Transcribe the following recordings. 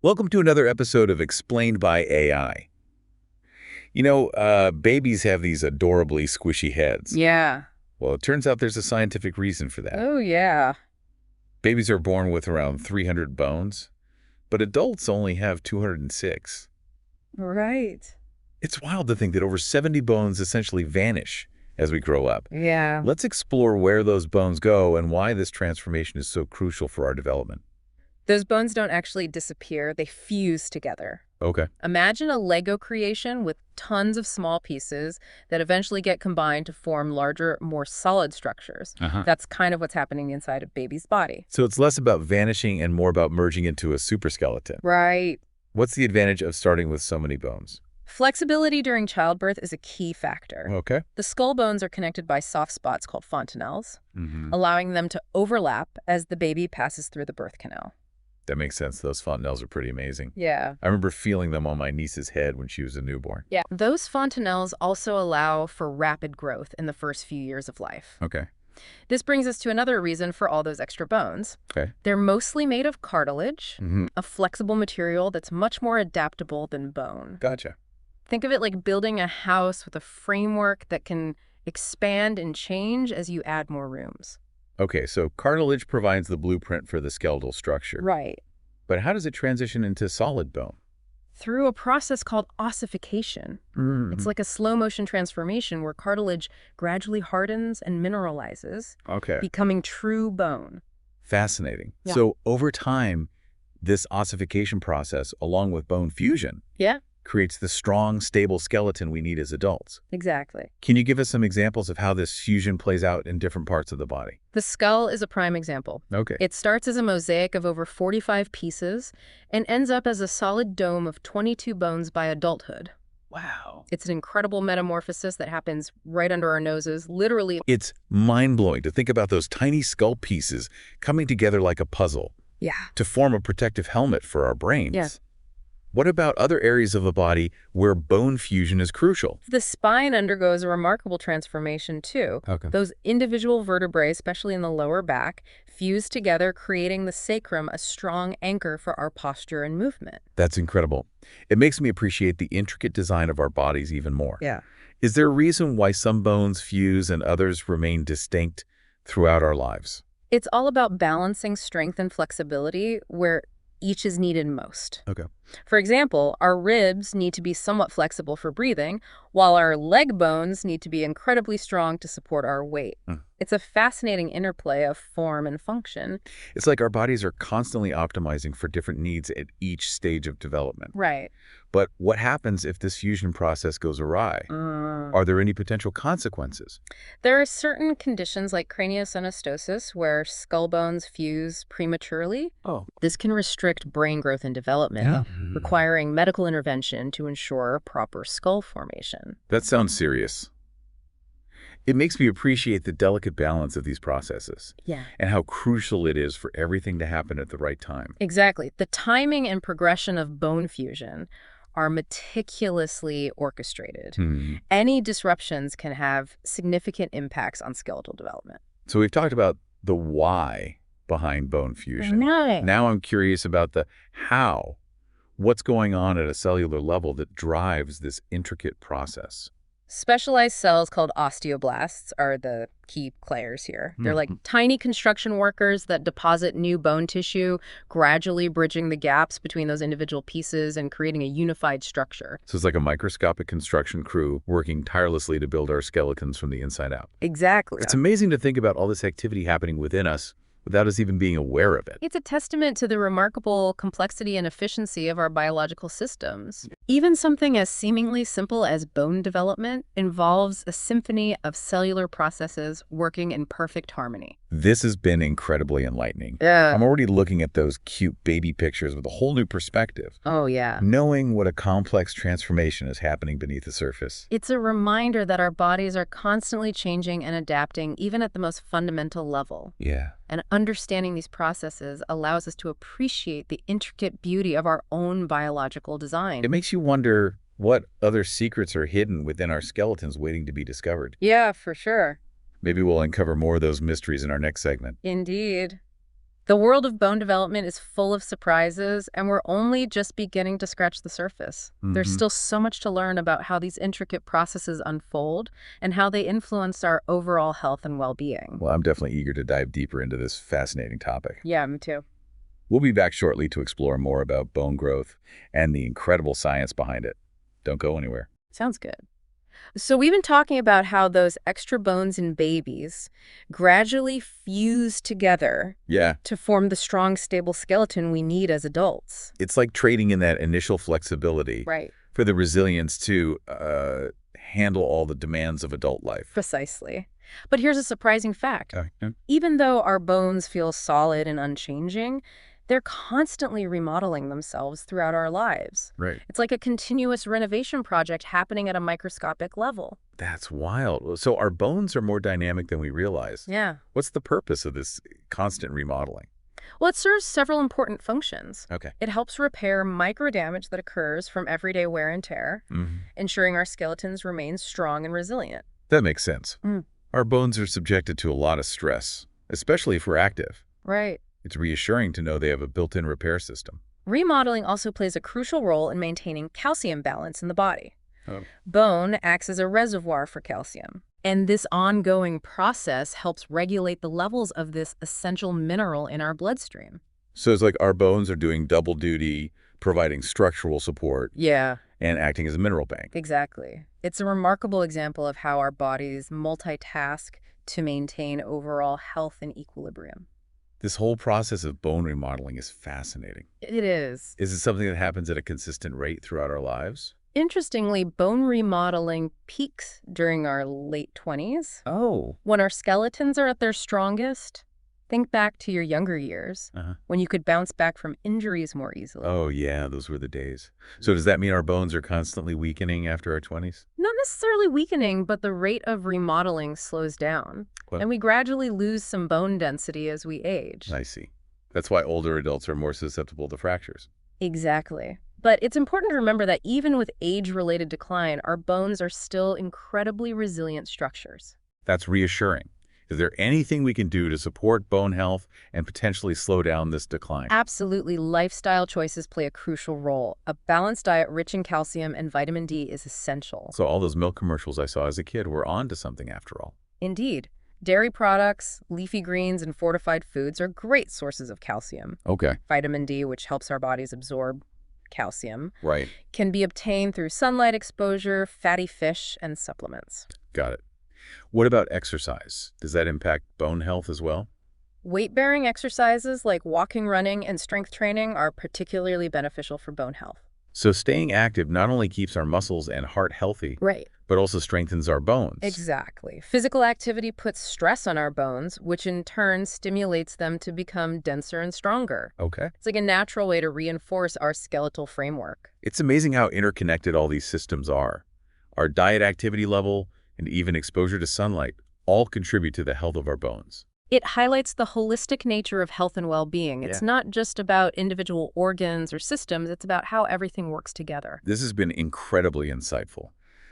Welcome to another episode of Explained by AI. Babies have these adorably squishy heads. Yeah. Well, it turns out there's a scientific reason for that. Oh, yeah. Babies are born with around 300 bones, but adults only have 206. Right. It's wild to think that over 70 bones essentially vanish as we grow up. Yeah. Let's explore where those bones go and why this transformation is so crucial for our development. Those bones don't actually disappear, they fuse together. Okay. Imagine a Lego creation with tons of small pieces that eventually get combined to form larger, more solid structures. That's kind of what's happening inside a baby's body. So it's less about vanishing and more about merging into a superskeleton. Right. What's the advantage of starting with so many bones? Flexibility during childbirth is a key factor. Okay. The skull bones are connected by soft spots called fontanelles, Mm-hmm. allowing them to overlap as the baby passes through the birth canal. That makes sense. Those fontanelles are pretty amazing. Yeah. I remember feeling them on my niece's head when she was a newborn. Yeah. Those fontanelles also allow for rapid growth in the first few years of life. Okay. This brings us to another reason for all those extra bones. Okay. They're mostly made of cartilage, Mm-hmm. a flexible material that's much more adaptable than bone. Gotcha. Think of it like building a house with a framework that can expand and change as you add more rooms. Okay, so cartilage provides the blueprint for the skeletal structure. Right. But how does it transition into solid bone? Through a process called ossification. Mm-hmm. It's like a slow-motion transformation where cartilage gradually hardens and mineralizes, Okay. becoming true bone. Fascinating. Yeah. So over time, this ossification process, along with bone fusion, Yeah, creates the strong, stable skeleton we need as adults. exactly. Can you give us some examples of how this fusion plays out in different parts of the body? The skull is a prime example. Okay. It starts as a mosaic of over 45 pieces and ends up as a solid dome of 22 bones by adulthood. Wow. It's an incredible metamorphosis that happens right under our noses, literally. It's mind-blowing to think about those tiny skull pieces coming together like a puzzle Yeah. to form a protective helmet for our brains. Yeah. What about other areas of the body where bone fusion is crucial? The spine undergoes a remarkable transformation, too. Okay. Those individual vertebrae, especially in the lower back, fuse together, creating the sacrum, a strong anchor for our posture and movement. That's incredible. It makes me appreciate the intricate design of our bodies even more. Yeah. Is there a reason why some bones fuse and others remain distinct throughout our lives? It's all about balancing strength and flexibility where each is needed most. Okay. For example, our ribs need to be somewhat flexible for breathing, while our leg bones need to be incredibly strong to support our weight. It's a fascinating interplay of form and function. It's like our bodies are constantly optimizing for different needs at each stage of development. Right. But what happens if this fusion process goes awry? Are there any potential consequences? There are certain conditions like craniosynostosis where skull bones fuse prematurely. Oh. This can restrict brain growth and development, requiring medical intervention to ensure proper skull formation. That sounds serious. It makes me appreciate the delicate balance of these processes Yeah. and how crucial it is for everything to happen at the right time. Exactly. The timing and progression of bone fusion are meticulously orchestrated. Any disruptions can have significant impacts on skeletal development. So we've talked about the why behind bone fusion. Now I'm curious about the how. What's going on at a cellular level that drives this intricate process? Specialized cells called osteoblasts are the key players here. They're like tiny construction workers that deposit new bone tissue, gradually bridging the gaps between those individual pieces and creating a unified structure. So it's like a microscopic construction crew working tirelessly to build our skeletons from the inside out. Exactly. It's amazing to think about all this activity happening within us without us even being aware of it. It's a testament to the remarkable complexity and efficiency of our biological systems. Even something as seemingly simple as bone development involves a symphony of cellular processes working in perfect harmony. This has been incredibly enlightening. Yeah. I'm already looking at those cute baby pictures with a whole new perspective, Oh, yeah. knowing what a complex transformation is happening beneath the surface. It's a reminder that our bodies are constantly changing and adapting, even at the most fundamental level. Yeah. And understanding these processes allows us to appreciate the intricate beauty of our own biological design. It makes you wonder what other secrets are hidden within our skeletons waiting to be discovered. Yeah, for sure. Maybe we'll uncover more of those mysteries in our next segment. Indeed. The world of bone development is full of surprises, and we're only just beginning to scratch the surface. There's still so much to learn about how these intricate processes unfold and how they influence our overall health and well-being. Well, I'm definitely eager to dive deeper into this fascinating topic. Yeah, me too. We'll be back shortly to explore more about bone growth and the incredible science behind it. Don't go anywhere. Sounds good. So we've been talking about how those extra bones in babies gradually fuse together to form the strong, stable skeleton we need as adults. It's like trading in that initial flexibility for the resilience to handle all the demands of adult life. Precisely. But here's a surprising fact. Even though our bones feel solid and unchanging, they're constantly remodeling themselves throughout our lives. It's like a continuous renovation project happening at a microscopic level. That's wild. So our bones are more dynamic than we realize. Yeah. What's the purpose of this constant remodeling? Well, it serves several important functions. Okay. It helps repair microdamage that occurs from everyday wear and tear, ensuring our skeletons remain strong and resilient. That makes sense. Our bones are subjected to a lot of stress, especially if we're active. Right. It's reassuring to know they have a built-in repair system. Remodeling also plays a crucial role in maintaining calcium balance in the body. Bone acts as a reservoir for calcium, and this ongoing process helps regulate the levels of this essential mineral in our bloodstream. So it's like our bones are doing double duty, providing structural support and acting as a mineral bank. Exactly. It's a remarkable example of how our bodies multitask to maintain overall health and equilibrium. This whole process of bone remodeling is fascinating. It is. Is it something that happens at a consistent rate throughout our lives? Interestingly, bone remodeling peaks during our late 20s. Oh. When our skeletons are at their strongest. Think back to your younger years, when you could bounce back from injuries more easily. Oh, yeah, those were the days. So does that mean our bones are constantly weakening after our 20s? Not necessarily weakening, but the rate of remodeling slows down. And we gradually lose some bone density as we age. I see. That's why older adults are more susceptible to fractures. Exactly. But it's important to remember that even with age-related decline, our bones are still incredibly resilient structures. That's reassuring. Is there anything we can do to support bone health and potentially slow down this decline? Absolutely. Lifestyle choices play a crucial role. A balanced diet rich in calcium and vitamin D is essential. So all those milk commercials I saw as a kid were on to something after all. Indeed. Dairy products, leafy greens, and fortified foods are great sources of calcium. Okay. Vitamin D, which helps our bodies absorb calcium, Right. can be obtained through sunlight exposure, fatty fish, and supplements. Got it. What about exercise? Does that impact bone health as well? Weight-bearing exercises like walking, running, and strength training are particularly beneficial for bone health. So staying active not only keeps our muscles and heart healthy, but also strengthens our bones. Exactly. Physical activity puts stress on our bones, which in turn stimulates them to become denser and stronger. Okay. It's like a natural way to reinforce our skeletal framework. It's amazing how interconnected all these systems are. Our diet, activity level, and even exposure to sunlight all contribute to the health of our bones. It highlights the holistic nature of health and well-being. It's not just about individual organs or systems, it's about how everything works together. This has been incredibly insightful.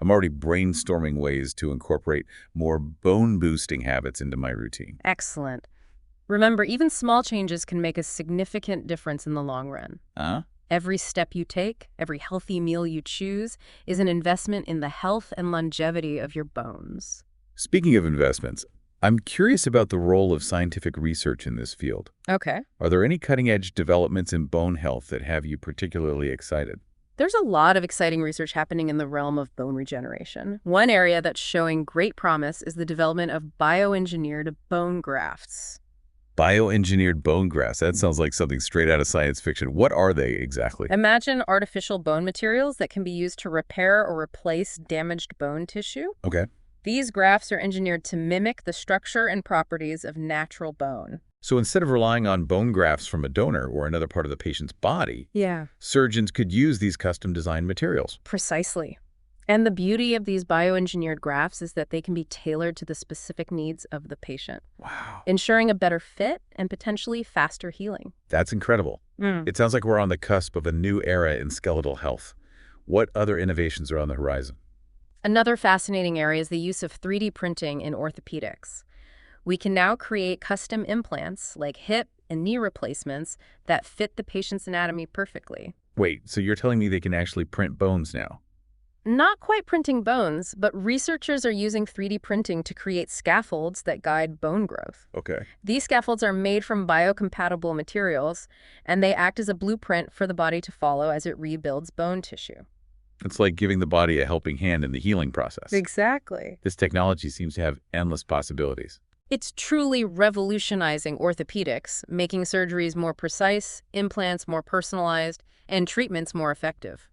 I'm already brainstorming ways to incorporate more bone-boosting habits into my routine. Excellent. Remember, even small changes can make a significant difference in the long run. Every step you take, every healthy meal you choose, is an investment in the health and longevity of your bones. Speaking of investments, I'm curious about the role of scientific research in this field. Okay. Are there any cutting-edge developments in bone health that have you particularly excited? There's a lot of exciting research happening in the realm of bone regeneration. One area that's showing great promise is the development of bioengineered bone grafts. Bioengineered bone grafts. That sounds like something straight out of science fiction. What are they exactly? Imagine artificial bone materials that can be used to repair or replace damaged bone tissue. Okay. These grafts are engineered to mimic the structure and properties of natural bone. So instead of relying on bone grafts from a donor or another part of the patient's body, surgeons could use these custom-designed materials. Precisely. And the beauty of these bioengineered grafts is that they can be tailored to the specific needs of the patient. Wow. Ensuring a better fit and potentially faster healing. That's incredible. It sounds like we're on the cusp of a new era in skeletal health. What other innovations are on the horizon? Another fascinating area is the use of 3D printing in orthopedics. We can now create custom implants like hip, and knee replacements that fit the patient's anatomy perfectly. Wait, so you're telling me they can actually print bones now? Not quite printing bones, but researchers are using 3D printing to create scaffolds that guide bone growth. Okay. These scaffolds are made from biocompatible materials, and they act as a blueprint for the body to follow as it rebuilds bone tissue. It's like giving the body a helping hand in the healing process. Exactly. This technology seems to have endless possibilities. It's truly revolutionizing orthopedics, making surgeries more precise, implants more personalized, and treatments more effective.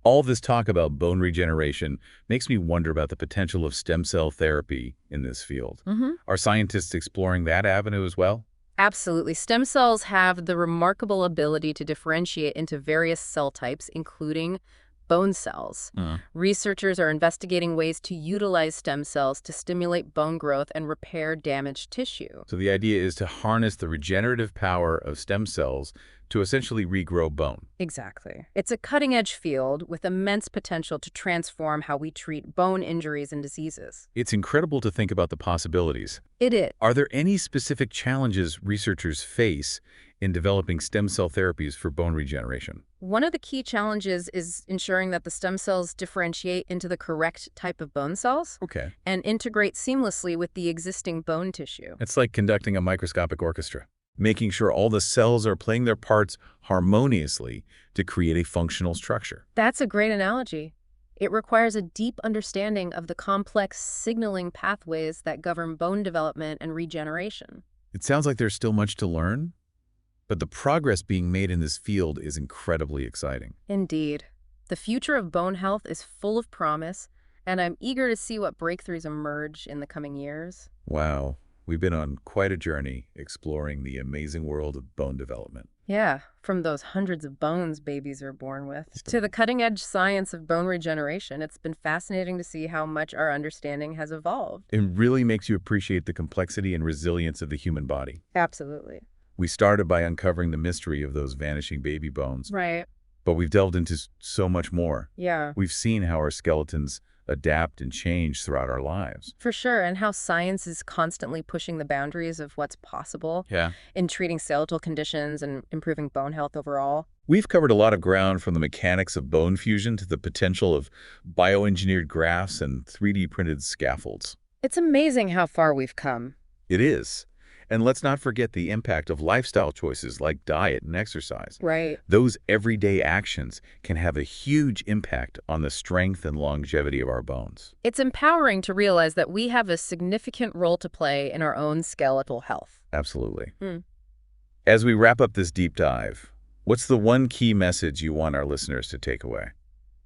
All this talk about bone regeneration makes me wonder about the potential of stem cell therapy in this field. Are scientists exploring that avenue as well? Absolutely. Stem cells have the remarkable ability to differentiate into various cell types, including bone cells. Researchers are investigating ways to utilize stem cells to stimulate bone growth and repair damaged tissue. So the idea is to harness the regenerative power of stem cells to essentially regrow bone. Exactly. It's a cutting-edge field with immense potential to transform how we treat bone injuries and diseases. It's incredible to think about the possibilities. It is. Are there any specific challenges researchers face in developing stem cell therapies for bone regeneration? One of the key challenges is ensuring that the stem cells differentiate into the correct type of bone cells and integrate seamlessly with the existing bone tissue. It's like conducting a microscopic orchestra, making sure all the cells are playing their parts harmoniously to create a functional structure. That's a great analogy. It requires a deep understanding of the complex signaling pathways that govern bone development and regeneration. It sounds like there's still much to learn, but the progress being made in this field is incredibly exciting. Indeed. The future of bone health is full of promise, and I'm eager to see what breakthroughs emerge in the coming years. Wow. We've been on quite a journey exploring the amazing world of bone development. Yeah, from those hundreds of bones babies are born with to the cutting-edge science of bone regeneration. It's been fascinating to see how much our understanding has evolved. It really makes you appreciate the complexity and resilience of the human body. Absolutely. We started by uncovering the mystery of those vanishing baby bones. Right. But we've delved into so much more. Yeah. We've seen how our skeletons adapt and change throughout our lives. For sure, and how science is constantly pushing the boundaries of what's possible in treating skeletal conditions and improving bone health overall. We've covered a lot of ground, from the mechanics of bone fusion to the potential of bioengineered grafts and 3D printed scaffolds. It's amazing how far we've come. It is. And let's not forget the impact of lifestyle choices like diet and exercise. Right. Those everyday actions can have a huge impact on the strength and longevity of our bones. It's empowering to realize that we have a significant role to play in our own skeletal health. Absolutely. As we wrap up this deep dive, what's the one key message you want our listeners to take away?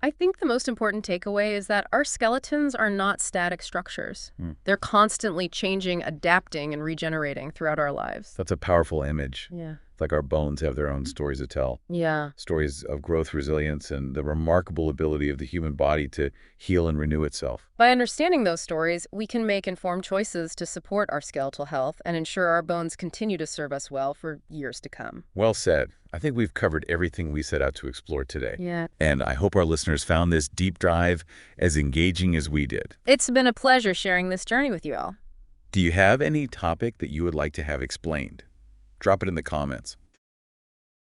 I think the most important takeaway is that our skeletons are not static structures. They're constantly changing, adapting, and regenerating throughout our lives. That's a powerful image. Yeah. It's like our bones have their own stories to tell. Yeah. Stories of growth, resilience, and the remarkable ability of the human body to heal and renew itself. By understanding those stories, we can make informed choices to support our skeletal health and ensure our bones continue to serve us well for years to come. Well said. I think we've covered everything we set out to explore today. Yeah. And I hope our listeners found this deep dive as engaging as we did. It's been a pleasure sharing this journey with you all. Do you have any topic that you would like to have explained? Drop it in the comments.